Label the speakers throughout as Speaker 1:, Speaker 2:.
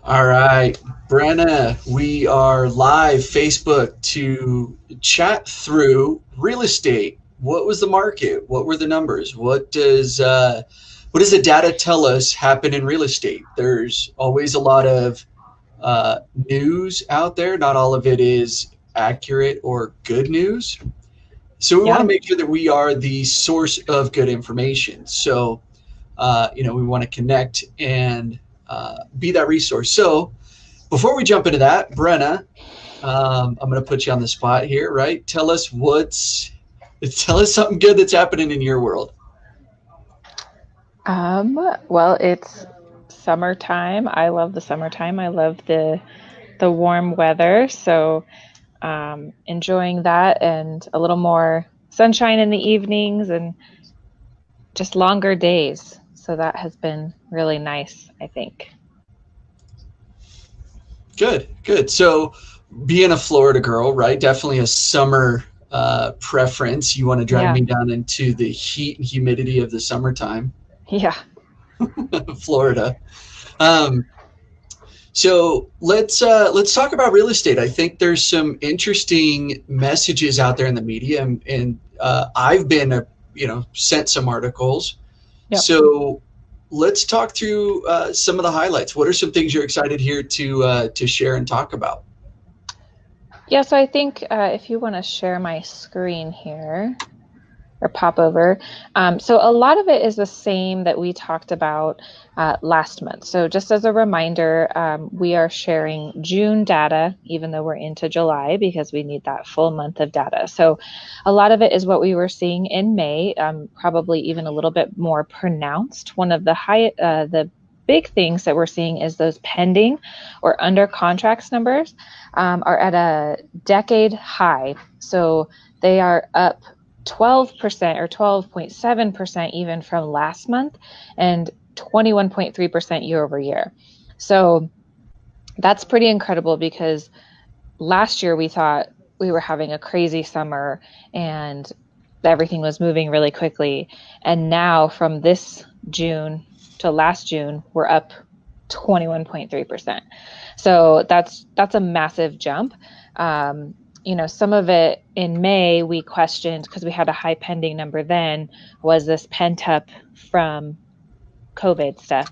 Speaker 1: All right, Brenna, we are live Facebook to chat through real estate. What was the market? What were the numbers? What does the data tell us happen in real estate? There's always a lot of news out there. Not all of it is accurate or good news. So we want to
Speaker 2: Yeah.
Speaker 1: make sure that we are the source of good information. So we want to connect and be that resource. So before we jump into that, Brenna, I'm going to put you on the spot here, right? Tell us something good that's happening in your world.
Speaker 2: Well, it's summertime. I love the summertime. I love the warm weather. So, enjoying that and a little more sunshine in the evenings and just longer days. So that has been really nice, I think.
Speaker 1: Good, good. So being a Florida girl, right? Definitely a summer preference. You want to drag
Speaker 2: Yeah.
Speaker 1: me down into the heat and humidity of the summertime,
Speaker 2: Yeah.
Speaker 1: Florida. Um, So let's talk about real estate. I think there's some interesting messages out there in the media, and I've been sent some articles.
Speaker 2: Yep.
Speaker 1: So let's talk through some of the highlights. What are some things you're excited here to share and talk about?
Speaker 2: Yeah. So I think if you want to share my screen here, or pop over. So a lot of it is the same that we talked about last month. So just as a reminder, we are sharing June data, even though we're into July, because we need that full month of data. So a lot of it is what we were seeing in May, probably even a little bit more pronounced. One of the big things that we're seeing is those pending or under contracts numbers are at a decade high. So they are up 12% or 12.7% even from last month and 21.3% year over year. So that's pretty incredible because last year we thought we were having a crazy summer and everything was moving really quickly. And now from this June to last June, we're up 21.3%. So that's a massive jump. Some of it in May we questioned because we had a high pending number then. Was this pent up from COVID stuff?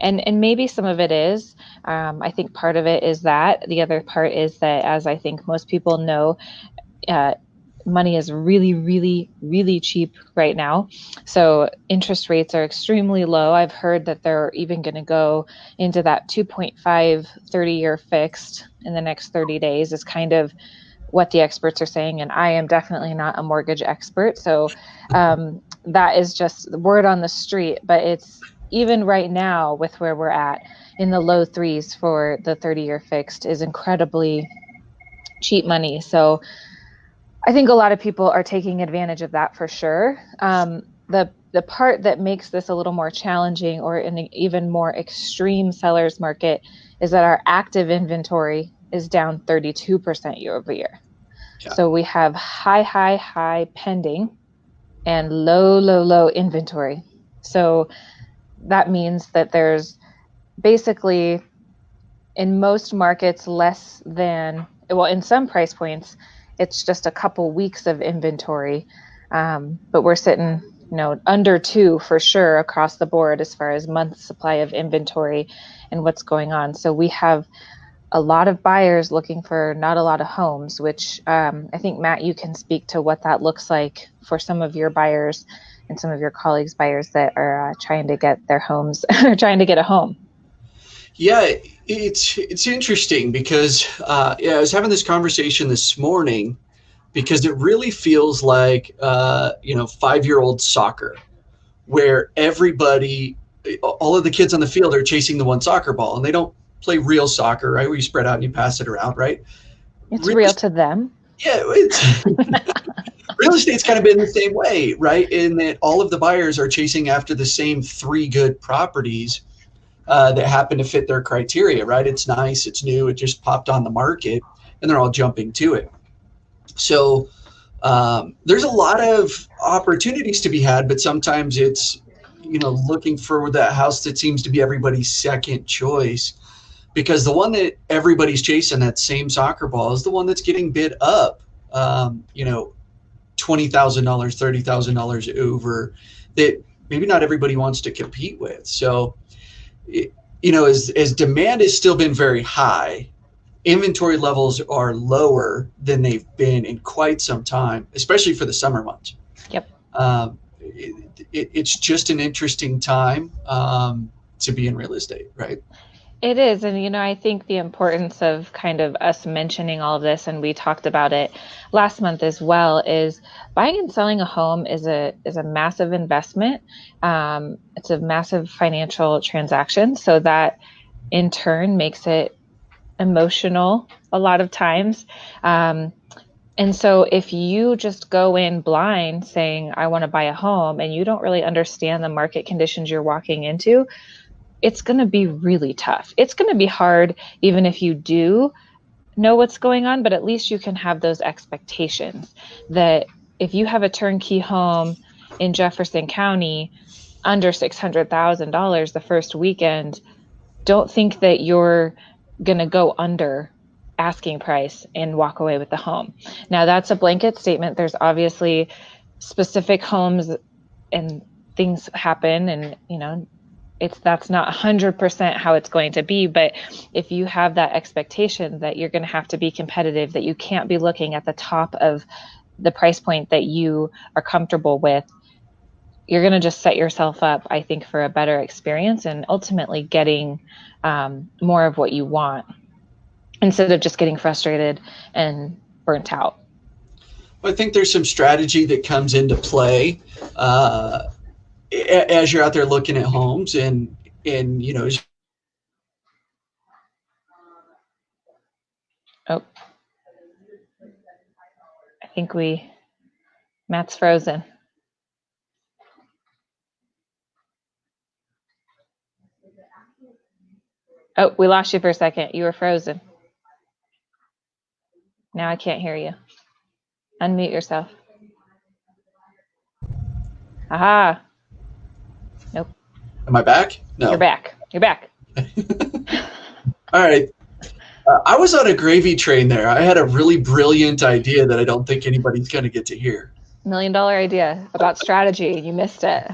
Speaker 2: And maybe some of it is. I think part of it is that. The other part is that, as I think most people know, uh, money is really, really, really cheap right now. So interest rates are extremely low. I've heard that they're even going to go into that 2.5 30-year fixed in the next 30 days is kind of what the experts are saying. And I am definitely not a mortgage expert. So that is just the word on the street. But it's even right now with where we're at in the low threes for the 30-year fixed is incredibly cheap money. So I think a lot of people are taking advantage of that for sure. The part that makes this a little more challenging or in an even more extreme seller's market is that our active inventory is down 32% year over year.
Speaker 1: Yeah.
Speaker 2: So we have high pending and low inventory. So that means that there's basically in most markets less than, well, in some price points, it's just a couple weeks of inventory. But we're sitting, under two for sure across the board as far as month supply of inventory and what's going on. So we have a lot of buyers looking for not a lot of homes, which I think, Matt, you can speak to what that looks like for some of your buyers and some of your colleagues' buyers that are trying to get their homes, trying to get a home.
Speaker 1: Yeah, it's interesting because I was having this conversation this morning because it really feels like 5-year-old soccer where everybody, all of the kids on the field are chasing the one soccer ball, and they don't play real soccer, right? Where you spread out and you pass it around, right?
Speaker 2: It's
Speaker 1: Real,
Speaker 2: real to them.
Speaker 1: yeah, it's real estate's kind of been the same way, right? In that all of the buyers are chasing after the same three good properties that happen to fit their criteria, right? It's nice, it's new, it just popped on the market, and they're all jumping to it. So there's a lot of opportunities to be had, but sometimes it's looking for that house that seems to be everybody's second choice. because the one that everybody's chasing, that same soccer ball, is the one that's getting bid up, you know, $20,000, $30,000 over, that maybe not everybody wants to compete with. So, you know, as demand has still been very high, inventory levels are lower than they've been in quite some time, especially for the summer months.
Speaker 2: Yep.
Speaker 1: It's just an interesting time to be in real estate, right?
Speaker 2: It is. And, you know, I think the importance of kind of us mentioning all of this, and we talked about it last month as well, is buying and selling a home is a massive investment. It's a massive financial transaction. So that in turn makes it emotional a lot of times. And so if you just go in blind saying, I want to buy a home, and you don't really understand the market conditions you're walking into, it's going to be really tough. It's going to be hard, even if you do know what's going on, but at least you can have those expectations that if you have a turnkey home in Jefferson County under $600,000 the first weekend, don't think that you're going to go under asking price and walk away with the home. Now, that's a blanket statement. There's obviously specific homes and things happen, and, you know, that's not 100% how it's going to be, but if you have that expectation that you're going to have to be competitive, that you can't be looking at the top of the price point that you are comfortable with, you're going to just set yourself up, I think, for a better experience and ultimately getting more of what you want instead of just getting frustrated and burnt out.
Speaker 1: I think there's some strategy that comes into play as you're out there looking at homes, and you know.
Speaker 2: Oh, I think Matt's frozen. Oh, we lost you for a second. You were frozen. Now I can't hear you. Unmute yourself. Aha. Nope.
Speaker 1: Am I back? No.
Speaker 2: You're back. You're back.
Speaker 1: All right. I was on a gravy train there. I had a really brilliant idea that I don't think anybody's going to get to hear.
Speaker 2: $1 million idea about strategy. You missed it.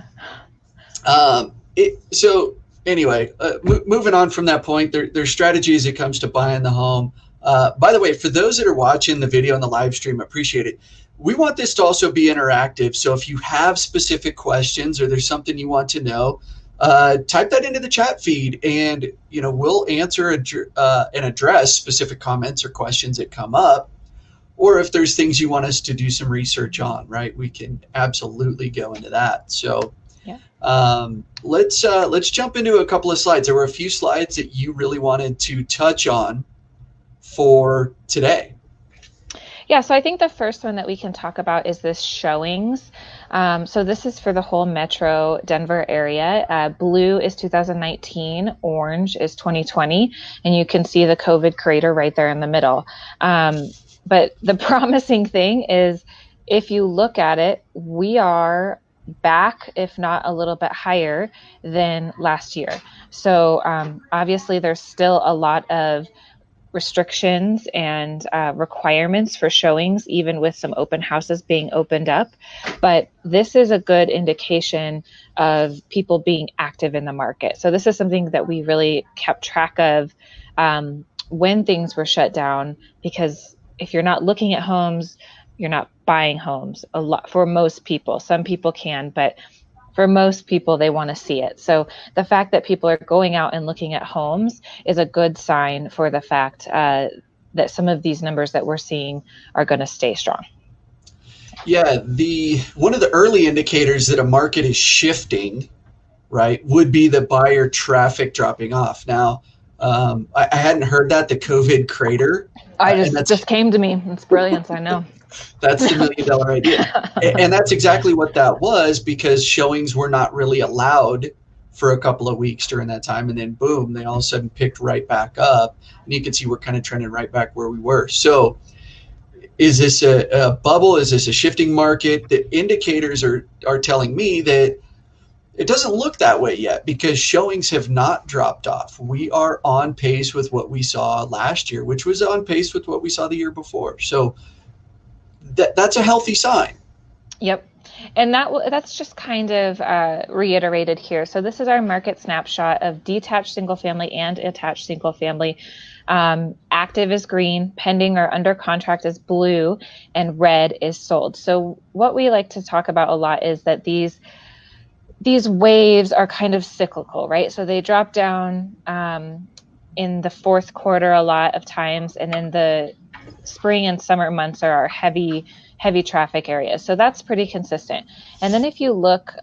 Speaker 1: So anyway, moving on from that point, there's strategy as it comes to buying the home. By the way, for those that are watching the video and the live stream, appreciate it. We want this to also be interactive. So if you have specific questions or there's something you want to know, type that into the chat feed, and you know, we'll answer and address specific comments or questions that come up. Or if there's things you want us to do some research on, right, we can absolutely go into that. So
Speaker 2: yeah.
Speaker 1: Let's jump into a couple of slides. There were a few slides that you really wanted to touch on for today.
Speaker 2: Yeah, so I think the first one that we can talk about is this showings. So this is for the whole metro Denver area. Blue is 2019, orange is 2020, and you can see the COVID crater right there in the middle. But the promising thing is, if you look at it, we are back, if not a little bit higher than last year. So obviously there's still a lot of restrictions and requirements for showings, even with some open houses being opened up. But this is a good indication of people being active in the market. So this is something that we really kept track of when things were shut down, because if you're not looking at homes, you're not buying homes a lot for most people. Some people can, but for most people, they want to see it. So the fact that people are going out and looking at homes is a good sign for the fact that some of these numbers that we're seeing are going to stay strong.
Speaker 1: Yeah, one of the early indicators that a market is shifting, right, would be the buyer traffic dropping off. Now, I hadn't heard that, the COVID crater.
Speaker 2: Just came to me. It's brilliant, I know.
Speaker 1: That's the $1 million idea. And that's exactly what that was, because showings were not really allowed for a couple of weeks during that time. And then boom, they all of a sudden picked right back up. And you can see we're kind of trending right back where we were. So is this a bubble? Is this a shifting market? The indicators are telling me that it doesn't look that way yet because showings have not dropped off. We are on pace with what we saw last year, which was on pace with what we saw the year before. So that's a healthy sign.
Speaker 2: Yep. And that's just kind of reiterated here. So this is our market snapshot of detached single family and attached single family. Active is green, pending or under contract is blue, and red is sold. So what we like to talk about a lot is that these waves are kind of cyclical, right? So they drop down in the fourth quarter a lot of times, and then the spring and summer months are our heavy traffic areas. So that's pretty consistent. And then if you look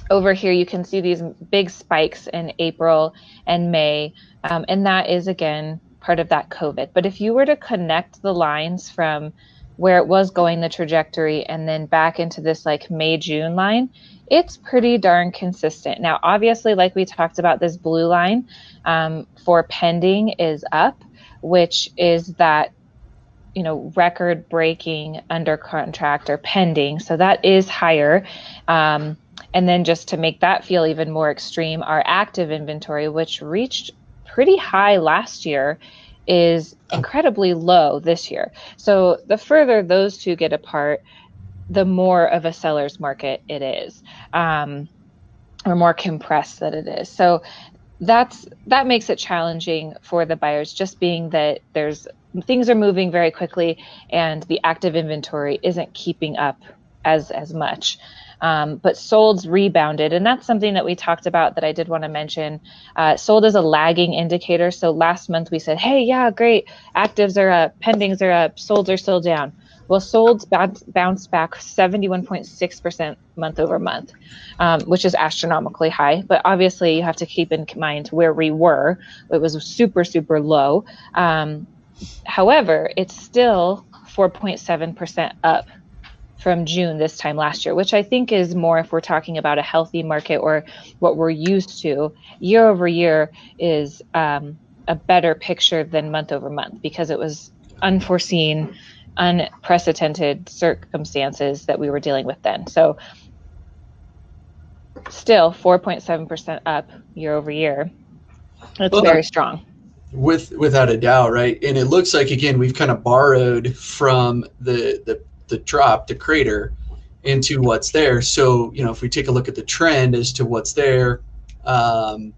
Speaker 2: over here, you can see these big spikes in April and May. And that is, again, part of that COVID. But if you were to connect the lines from where it was going, the trajectory, and then back into this like May, June line, it's pretty darn consistent. Now, obviously, like we talked about, this blue line for pending is up, which is that, you know, record breaking under contract or pending. So that is higher. And then just to make that feel even more extreme, our active inventory, which reached pretty high last year, is incredibly low this year. So the further those two get apart, the more of a seller's market it is, or more compressed that it is. So that makes it challenging for the buyers, just being that things are moving very quickly and the active inventory isn't keeping up as much. But sold's rebounded, and that's something that we talked about that I did want to mention. Sold is a lagging indicator. So last month we said, hey, yeah, great, actives are up, pendings are up, solds are still down. Well, solds bounced back 71.6% month over month, which is astronomically high. But obviously, you have to keep in mind where we were. It was super, super low. However, it's still 4.7% up from June this time last year, which I think is more, if we're talking about a healthy market or what we're used to, year over year is a better picture than month over month, because it was unforeseen, unprecedented circumstances that we were dealing with then. So still 4.7% up year over year. That's very strong.
Speaker 1: Without a doubt, right? And it looks like, again, we've kind of borrowed from the drop, the crater, into what's there. So, you know, if we take a look at the trend as to what's there, and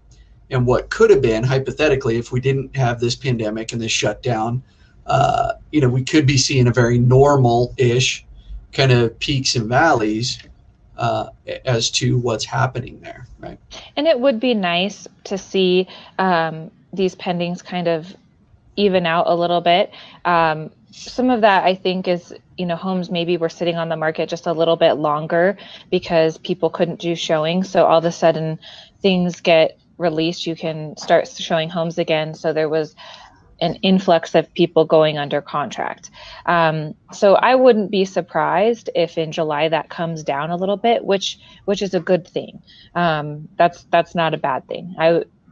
Speaker 1: what could have been hypothetically if we didn't have this pandemic and this shutdown, you know, we could be seeing a very normal-ish kind of peaks and valleys as to what's happening there, right?
Speaker 2: And it would be nice to see these pendings kind of even out a little bit. Some of that, I think, is, you know, homes maybe were sitting on the market just a little bit longer because people couldn't do showings. So all of a sudden things get released, you can start showing homes again. So there was an influx of people going under contract. So I wouldn't be surprised if in July that comes down a little bit, which is a good thing. That's not a bad thing.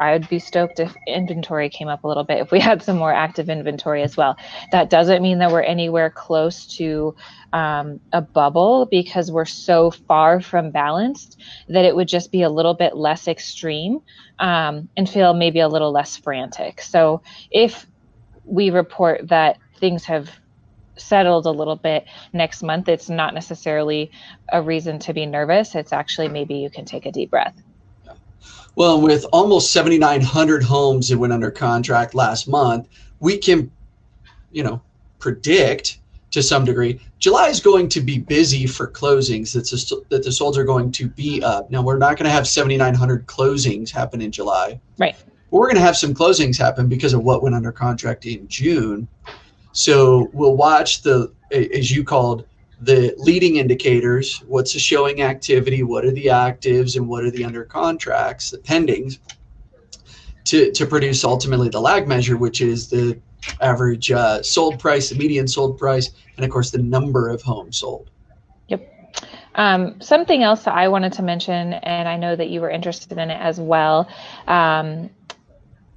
Speaker 2: I would be stoked if inventory came up a little bit, if we had some more active inventory as well. That doesn't mean that we're anywhere close to a bubble, because we're so far from balanced that it would just be a little bit less extreme and feel maybe a little less frantic. So if we report that things have settled a little bit next month, it's not necessarily a reason to be nervous. It's actually, maybe you can take a deep breath.
Speaker 1: Well, with almost 7,900 homes that went under contract last month, we can, you know, predict to some degree July is going to be busy for closings. That the solds are going to be up. Now, we're not going to have 7,900 closings happen in July,
Speaker 2: right?
Speaker 1: But we're going to have some closings happen because of what went under contract in June. So we'll watch as you called, the leading indicators. What's the showing activity? What are the actives? And what are the under contracts, the pendings, to produce ultimately the lag measure, which is the average sold price, the median sold price, and of course the number of homes sold.
Speaker 2: Yep. Something else that I wanted to mention, and I know that you were interested in it as well,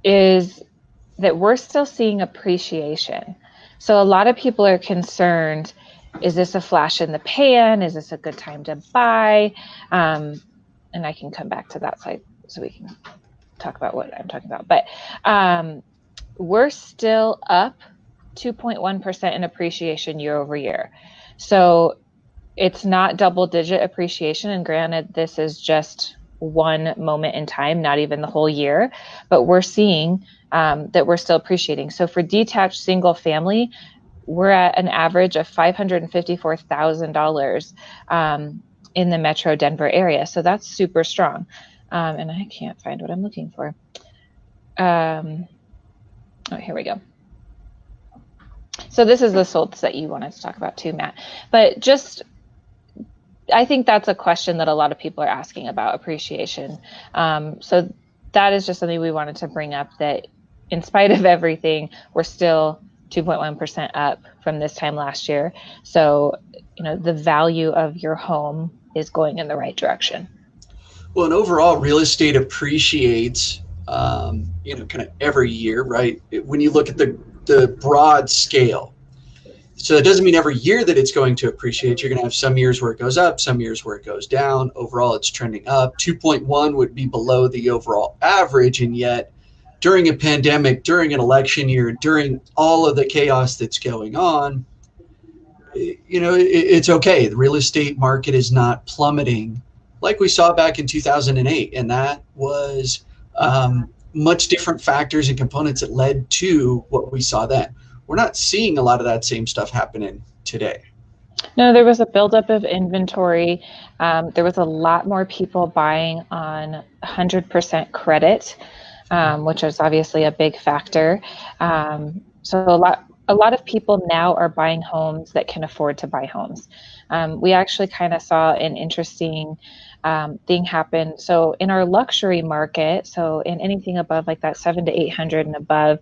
Speaker 2: is that we're still seeing appreciation. So a lot of people are concerned, is this a flash in the pan? Is this a good time to buy? And and I can come back to that side so we can talk about what I'm talking about. But we're still up 2.1% in appreciation year over year. So it's not double digit appreciation. And granted, this is just one moment in time, not even the whole year, but we're seeing that we're still appreciating. So for detached single family, we're at an average of $554,000 in the Metro Denver area. So that's super strong. And I can't find what I'm looking for. Oh, here we go. So this is the solds that you wanted to talk about too, Matt. But just, I think that's a question that a lot of people are asking about appreciation. So that is just something we wanted to bring up, that in spite of everything, we're still 2.1% up from this time last year. So, the value of your home is going in the right direction.
Speaker 1: Well, and overall, real estate appreciates, kind of every year, right? When you look at the broad scale. So it doesn't mean every year that it's going to appreciate. You're going to have some years where it goes up, some years where it goes down. Overall, it's trending up. 2.1 would be below the overall average, and yet during a pandemic, during an election year, during all of the chaos that's going on, it's okay. The real estate market is not plummeting like we saw back in 2008. And that was much different factors and components that led to what we saw then. We're not seeing a lot of that same stuff happening today.
Speaker 2: No, there was a buildup of inventory. There was a lot more people buying on 100% credit, which is obviously a big factor. So a lot of people now are buying homes that can afford to buy homes. We actually kind of saw an interesting thing happen. So in our luxury market, so in anything above like that 700 to 800 and above,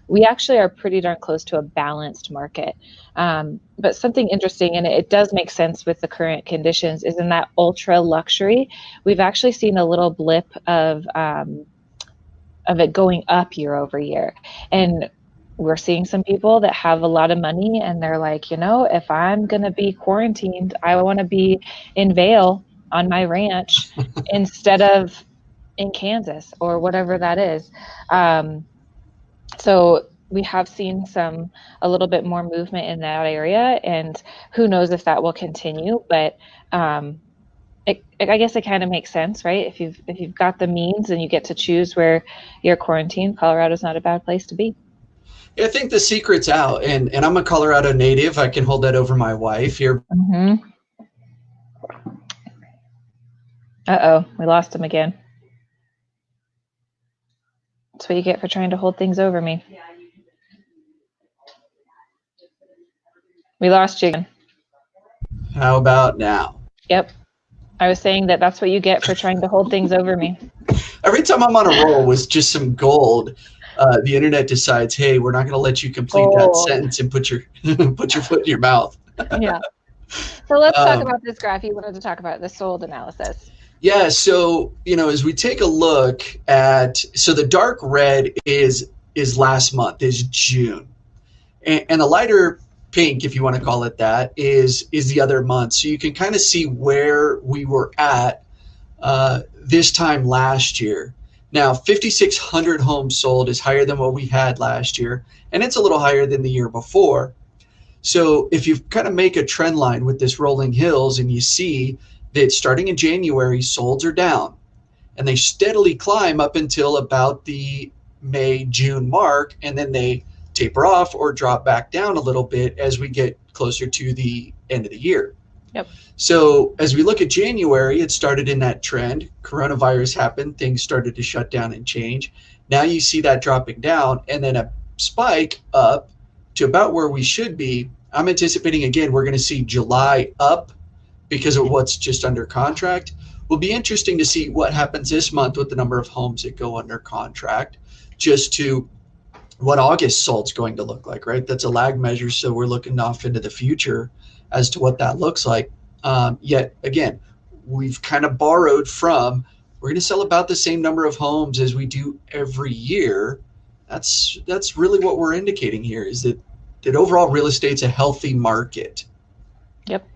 Speaker 2: we actually are pretty darn close to a balanced market. But something interesting, and it does make sense with the current conditions, is in that ultra luxury, we've actually seen a little blip of it going up year over year. And we're seeing some people that have a lot of money and they're like, if I'm going to be quarantined, I want to be in Vail on my ranch instead of in Kansas or whatever that is. So we have seen a little bit more movement in that area, and who knows if that will continue, but I guess it kind of makes sense, right? If you've got the means and you get to choose where you're quarantined, Colorado's not a bad place to be.
Speaker 1: I think the secret's out, and I'm a Colorado native. I can hold that over my wife here.
Speaker 2: Mm-hmm. Uh-oh, we lost him again. That's what you get for trying to hold things over me. We lost you again.
Speaker 1: How about now?
Speaker 2: Yep. I was saying that's what you get for trying to hold things over me.
Speaker 1: Every time I'm on a roll with just some gold, the internet decides, hey, we're not going to let you complete that sentence and put your foot in your mouth.
Speaker 2: Yeah. So let's talk about this graph. You wanted to talk about the sold analysis.
Speaker 1: Yeah. So, as we take a look at, so the dark red is last month, is June. And the lighter pink, if you want to call it that, is the other month. So you can kind of see where we were at this time last year. Now, 5,600 homes sold is higher than what we had last year, and it's a little higher than the year before. So if you kind of make a trend line with this rolling hills and you see that starting in January, solds are down, and they steadily climb up until about the May, June mark, and then they taper off or drop back down a little bit as we get closer to the end of the year.
Speaker 2: Yep.
Speaker 1: So as we look at January, it started in that trend. Coronavirus happened, things started to shut down and change. Now you see that dropping down and then a spike up to about where we should be. I'm anticipating, again, we're going to see July up because of what's just under contract. Will be interesting to see what happens this month with the number of homes that go under contract, just to what August sold's going to look like, right? That's a lag measure, so we're looking off into the future as to what that looks like. Yet again, we've kind of borrowed from, we're going to sell about the same number of homes as we do every year. That's really what we're indicating here, is that overall real estate's a healthy market.
Speaker 2: Yep.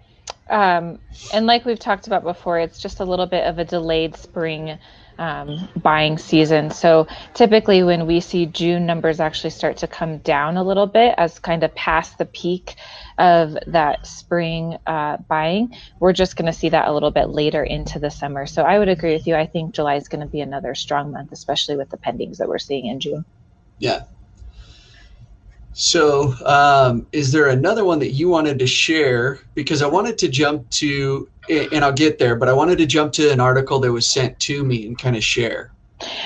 Speaker 2: And like we've talked about before, it's just a little bit of a delayed spring buying season. So typically when we see June numbers actually start to come down a little bit as kind of past the peak of that spring buying, we're just going to see that a little bit later into the summer. So I would agree with you. I think July is going to be another strong month, especially with the pendings that we're seeing in June.
Speaker 1: Yeah. So is there another one that you wanted to share? Because I wanted to jump to, and I'll get there, but I wanted to jump to an article that was sent to me and kind of share.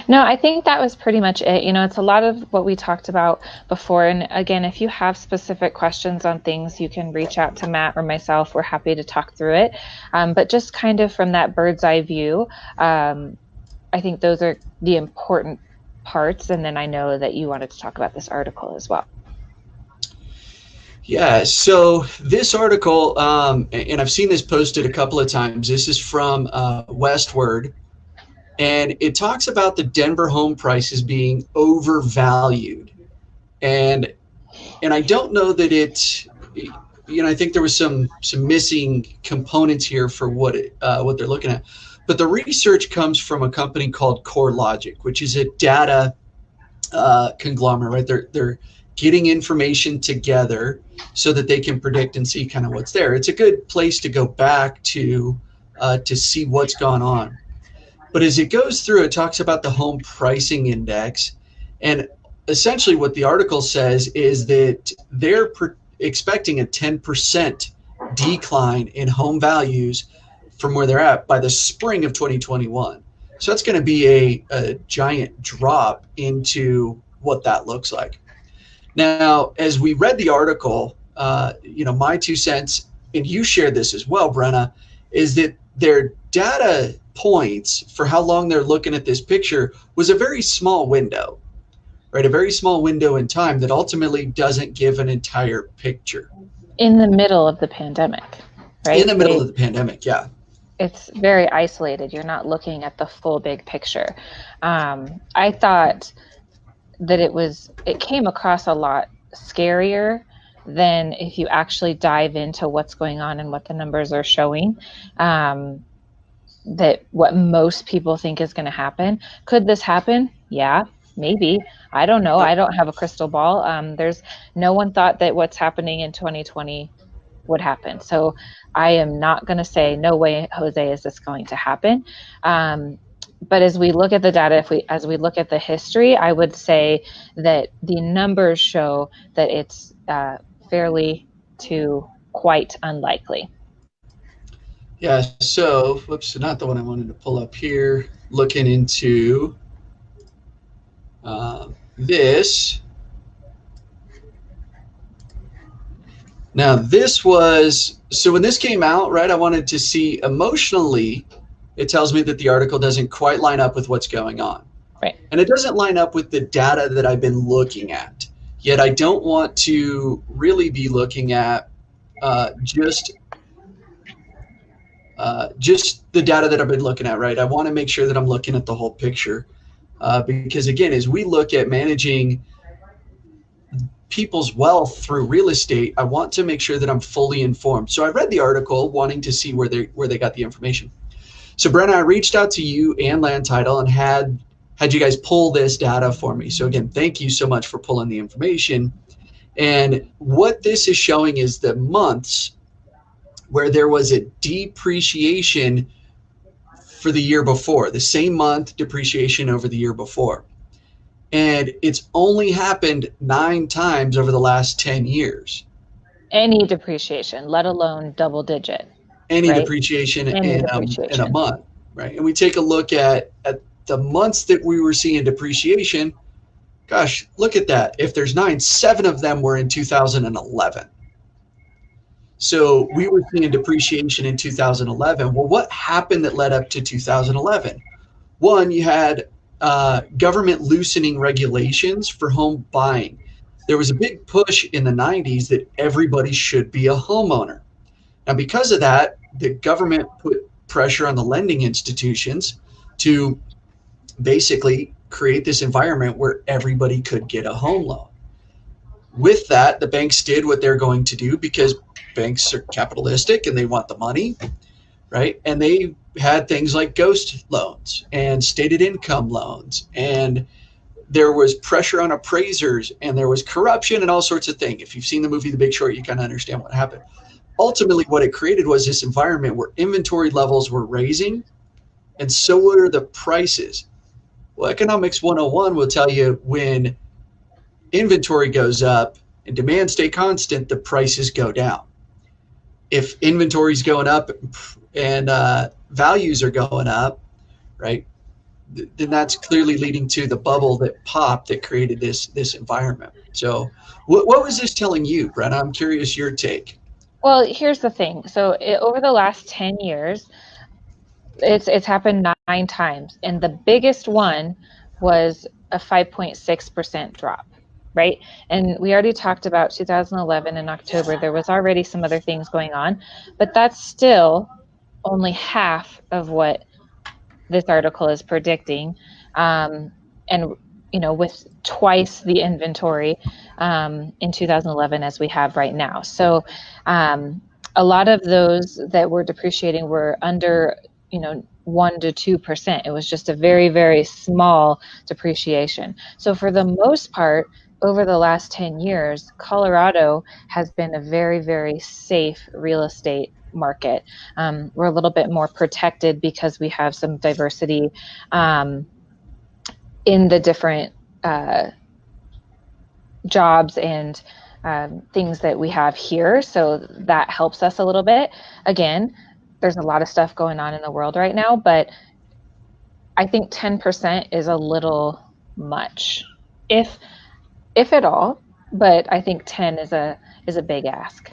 Speaker 2: No, I think that was pretty much it. It's a lot of what we talked about before. And again, if you have specific questions on things, you can reach out to Matt or myself. We're happy to talk through it. But just kind of from that bird's eye view, I think those are the important parts. And then I know that you wanted to talk about this article as well.
Speaker 1: Yeah, so this article, and I've seen this posted a couple of times. This is from Westward, and it talks about the Denver home prices being overvalued. And I don't know that I think there was some missing components here for what they're looking at. But the research comes from a company called CoreLogic, which is a data conglomerate. Right? They're getting information together so that they can predict and see kind of what's there. It's a good place to go back to see what's gone on. But as it goes through, it talks about the home pricing index. And essentially what the article says is that they're expecting a 10% decline in home values from where they're at by the spring of 2021. So that's going to be a giant drop into what that looks like. Now, as we read the article, my 2 cents, and you shared this as well, Brenna, is that their data points for how long they're looking at this picture was a very small window, right? A very small window in time that ultimately doesn't give an entire picture.
Speaker 2: In the middle of the pandemic, right?
Speaker 1: In the middle of the pandemic, yeah.
Speaker 2: It's very isolated. You're not looking at the full big picture. I thought that it came across a lot scarier than if you actually dive into what's going on and what the numbers are showing. That what most people think is going to happen. Could this happen? Yeah, maybe. I don't know. I don't have a crystal ball. There's no one thought that what's happening in 2020 would happen. So I am not going to say, no way, Jose, is this going to happen. But as we look at the data, as we look at the history, I would say that the numbers show that it's fairly to quite unlikely.
Speaker 1: Yeah, so, whoops, not the one I wanted to pull up here. Looking into this. Now, this was, so when this came out, right, I wanted to see emotionally, it tells me that the article doesn't quite line up with what's going on.
Speaker 2: Right.
Speaker 1: And it doesn't line up with the data that I've been looking at. Yet I don't want to really be looking at just the data that I've been looking at, right? I want to make sure that I'm looking at the whole picture because, again, as we look at managing people's wealth through real estate, I want to make sure that I'm fully informed. So I read the article wanting to see where they got the information. So Brenna, I reached out to you and Land Title and had you guys pull this data for me. So again, thank you so much for pulling the information. And what this is showing is the months where there was a depreciation for the year before, the same month depreciation over the year before. And it's only happened 9 times over the last 10 years.
Speaker 2: Any depreciation, let alone double digit.
Speaker 1: Any
Speaker 2: right?
Speaker 1: depreciation in a month, right? And we take a look at the months that we were seeing depreciation. Gosh, look at that. If there's 9, 7 of them were in 2011. So we were seeing depreciation in 2011. Well, what happened that led up to 2011? One, you had government loosening regulations for home buying. There was a big push in the 90s that everybody should be a homeowner. Now, because of that, the government put pressure on the lending institutions to basically create this environment where everybody could get a home loan. With that, the banks did what they're going to do because banks are capitalistic and they want the money, right? And they had things like ghost loans and stated income loans, and there was pressure on appraisers, and there was corruption and all sorts of things. If you've seen the movie The Big Short, you kind of understand what happened. Ultimately, what it created was this environment where inventory levels were raising, and so were the prices. Well, Economics 101 will tell you when inventory goes up and demand stay constant, the prices go down. If inventory is going up and values are going up, right, then that's clearly leading to the bubble that popped that created this environment. So, what was this telling you, Brenna? I'm curious your take.
Speaker 2: Well, here's the thing. So over the last 10 years, it's happened 9 times, and the biggest one was a 5.6% drop, right? And we already talked about 2011 in October. There was already some other things going on, but that's still only half of what this article is predicting. And with twice the inventory in 2011 as we have right now. So a lot of those that were depreciating were under 1 to 2%. It was just a very, very small depreciation. So for the most part, over the last 10 years, Colorado has been a very, very safe real estate market. We're a little bit more protected because we have some diversity in the different jobs and things that we have here. So that helps us a little bit. Again, there's a lot of stuff going on in the world right now, but I think 10% is a little much, if at all. But I think 10 is a big ask.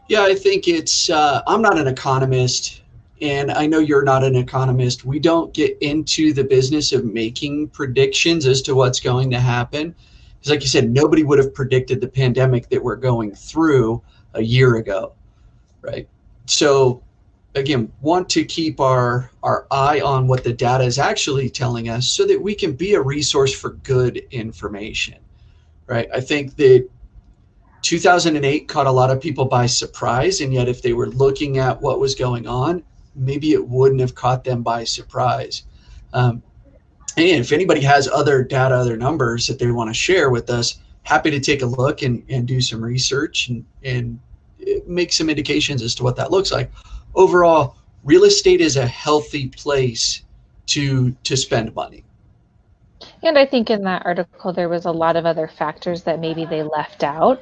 Speaker 1: Yeah, I think it's. I'm not an economist, and I know you're not an economist. We don't get into the business of making predictions as to what's going to happen. Because, like you said, nobody would have predicted the pandemic that we're going through a year ago, right? So, again, want to keep our eye on what the data is actually telling us so that we can be a resource for good information, right? I think that 2008 caught a lot of people by surprise, and yet if they were looking at what was going on, maybe it wouldn't have caught them by surprise. And if anybody has other data, other numbers that they want to share with us, happy to take a look and do some research and make some indications as to what that looks like. Overall, real estate is a healthy place to spend money.
Speaker 2: And I think in that article, there was a lot of other factors that maybe they left out.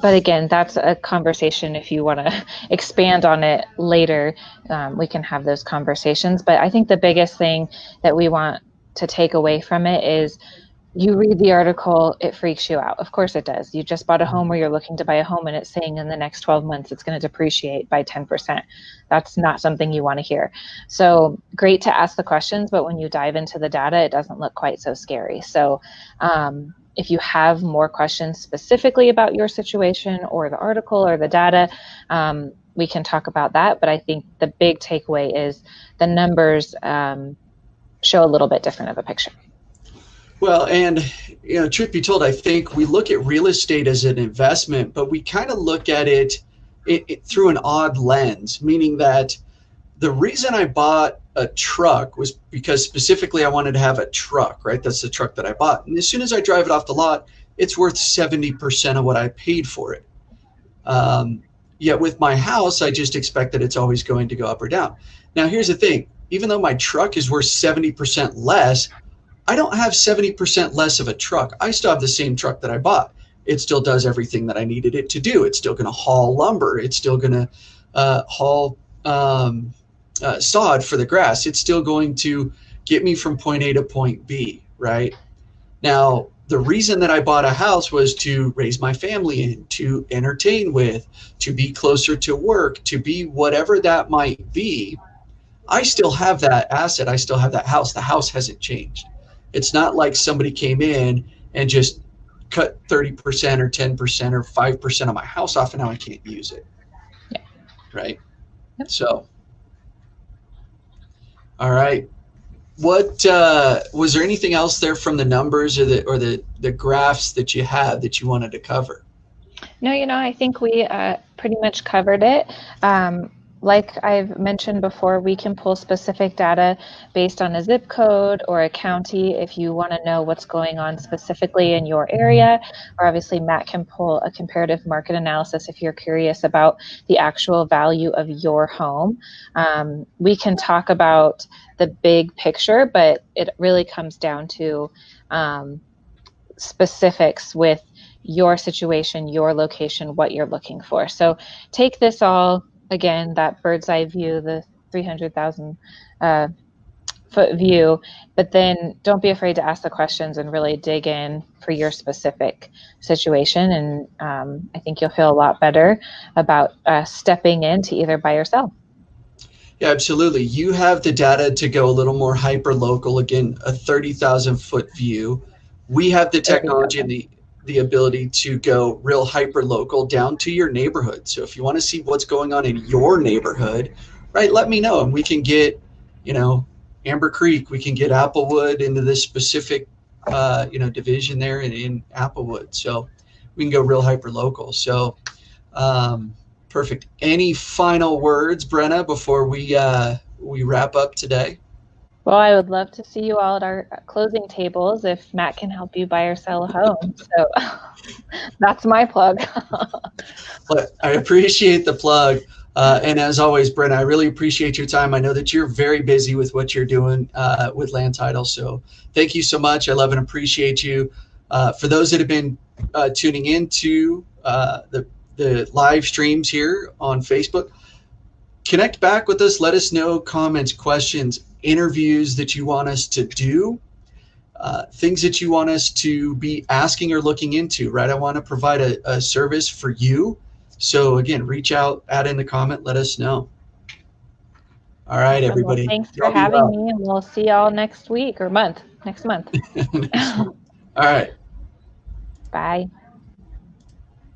Speaker 2: But again, that's a conversation. If you want to expand on it later, we can have those conversations. But I think the biggest thing that we want to take away from it is you read the article, it freaks you out. Of course it does. You just bought a home, or you're looking to buy a home, and it's saying in the next 12 months it's going to depreciate by 10%. That's not something you want to hear. So great to ask the questions, but when you dive into the data, it doesn't look quite so scary. So if you have more questions specifically about your situation or the article or the data, we can talk about that. But I think the big takeaway is the numbers show a little bit different of a picture.
Speaker 1: Well, and truth be told, I think we look at real estate as an investment, but we kind of look at it through an odd lens, meaning that the reason I bought a truck was because specifically I wanted to have a truck, right? That's the truck that I bought. And as soon as I drive it off the lot, it's worth 70% of what I paid for it. Yet with my house, I just expect that it's always going to go up or down. Now, here's the thing. Even though my truck is worth 70% less, I don't have 70% less of a truck. I still have the same truck that I bought. It still does everything that I needed it to do. It's still going to haul lumber. It's still going to haul sod for the grass. It's still going to get me from point A to point B, right? Now, the reason that I bought a house was to raise my family in, to entertain with, to be closer to work, to be whatever that might be. I still have that asset. I still have that house. The house hasn't changed. It's not like somebody came in and just cut 30% or 10% or 5% of my house off and now I can't use it.
Speaker 2: Yeah.
Speaker 1: Right?
Speaker 2: Yep.
Speaker 1: So, all right. What was there anything else there from the numbers or the graphs that you have that you wanted to cover?
Speaker 2: No, I think we pretty much covered it. Like I've mentioned before, we can pull specific data based on a zip code or a county if you want to know what's going on specifically in your area. Or obviously, Matt can pull a comparative market analysis if you're curious about the actual value of your home. We can talk about the big picture, but it really comes down to specifics with your situation, your location, what you're looking for. So take this all, again, that bird's eye view, the 300,000 foot view, but then don't be afraid to ask the questions and really dig in for your specific situation. And I think you'll feel a lot better about stepping in to either buy or sell.
Speaker 1: Yeah, absolutely. You have the data to go a little more hyper local. Again, a 30,000 foot view. We have the technology and the ability to go real hyper local down to your neighborhood. So if you want to see what's going on in your neighborhood, right, let me know and we can get, Amber Creek, we can get Applewood into this specific, division there in Applewood. So we can go real hyper local. So, perfect. Any final words, Brenna, before we wrap up today?
Speaker 2: Well, I would love to see you all at our closing tables if Matt can help you buy or sell a home. So that's my plug.
Speaker 1: But I appreciate the plug. And as always, Brenna, I really appreciate your time. I know that you're very busy with what you're doing with land title. So thank you so much. I love and appreciate you. For those that have been tuning into the live streams here on Facebook, connect back with us. Let us know comments, questions, interviews that you want us to do, things that you want us to be asking or looking into, right? I want to provide a service for you. So again, reach out, add in the comment, let us know. All right, everybody.
Speaker 2: Well, thanks for having me, and we'll see y'all next week or next month.
Speaker 1: All right.
Speaker 2: Bye.